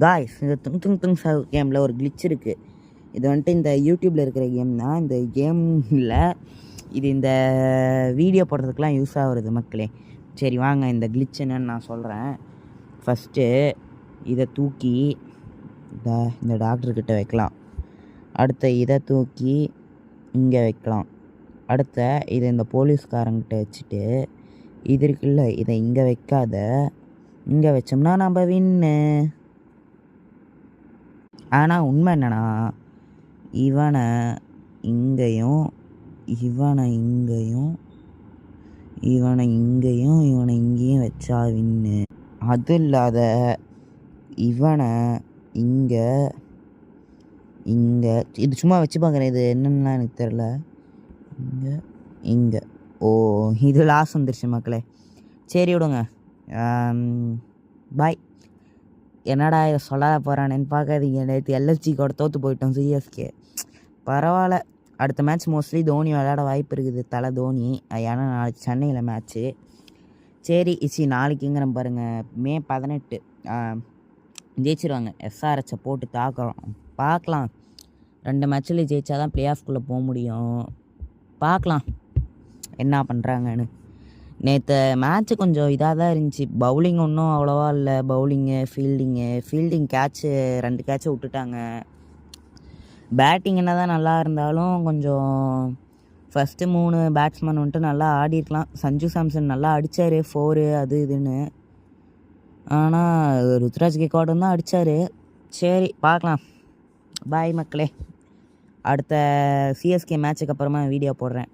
Guys, இந்த துங் Zhao கேமில் ஒரு கிளிச் இருக்குது. இது வந்துட்டு இந்த யூடியூப்பில் இருக்கிற கேம் தான். இந்த கேமில் இது இந்த வீடியோ போடுறதுக்கெலாம் யூஸ் ஆகுறது மக்களே. சரி வாங்க, இந்த கிளிச் என்னன்னு நான் சொல்கிறேன். ஃபஸ்ட்டு இதை தூக்கி இந்த டாக்டர்கிட்ட வைக்கலாம். அடுத்த இதை தூக்கி இங்கே வைக்கலாம். அடுத்த இதை இந்த போலீஸ்காரங்கிட்ட வச்சுட்டு, இது இருக்குல்ல, இதை இங்கே வைக்காத, இங்கே வச்சோம்னா நம்ம வின்னு. ஆனால் உண்மை என்னன்னா, இவனை இங்கேயும் இவனை இங்கேயும் இவனை இங்கேயும் இவனை இங்கேயும் வச்சா வின்னு. அது இல்லாத இவனை இங்கே இங்கே இது சும்மா வச்சு பார்க்குறேன். இது என்னென்னா எனக்கு தெரில. இங்கே இங்கே இது லாஸ் வந்துருச்சு மக்களே. சரி விடுங்க, பாய். என்னடா இதை சொல்லாத போகிறானேன்னு பார்க்காதீங்க. நேற்று எல்எஸ்ஜி கூட தோற்று போயிட்டோம் சிஎஸ்கே. பரவாயில்ல, அடுத்த மேட்ச் மோஸ்ட்லி தோனி விளையாட வாய்ப்பு இருக்குது. தலை தோனி. ஏன்னா நாளைக்கு சென்னையில் மேட்ச்சு. சரி நாளைக்குங்கிறேன் பாருங்கள், மே 18 ஜெயிச்சிருவாங்க. எஸ்ஆர்ஹெச்சை போட்டு தாக்குறோம். பார்க்கலாம், 2 மேட்ச்சில் ஜெயிச்சா தான் ப்ளே ஆஃப்குள்ளே போக முடியும். பார்க்கலாம் என்ன பண்ணுறாங்கன்னு. நேற்று மேட்ச்சு கொஞ்சம் இதாக தான் இருந்துச்சு. பவுலிங் ஒன்றும் அவ்வளோவா இல்லை. ஃபீல்டிங் கேட்ச்சு 2 கேட்சை விட்டுட்டாங்க. பேட்டிங் என்ன தான் நல்லா இருந்தாலும் கொஞ்சம் ஃபஸ்ட்டு 3 பேட்ஸ்மேன் வந்துட்டு நல்லா ஆடிருக்கலாம். சஞ்சு சாம்சன் நல்லா அடித்தார் 4 அது இதுன்னு. ஆனால் ருத்ராஜ் கெய்க்வாடும் தான் அடித்தார். சரி பார்க்கலாம். பாய் மக்களே. அடுத்த சிஎஸ்கே மேட்சுக்கு அப்புறமா வீடியோ போடுறேன்.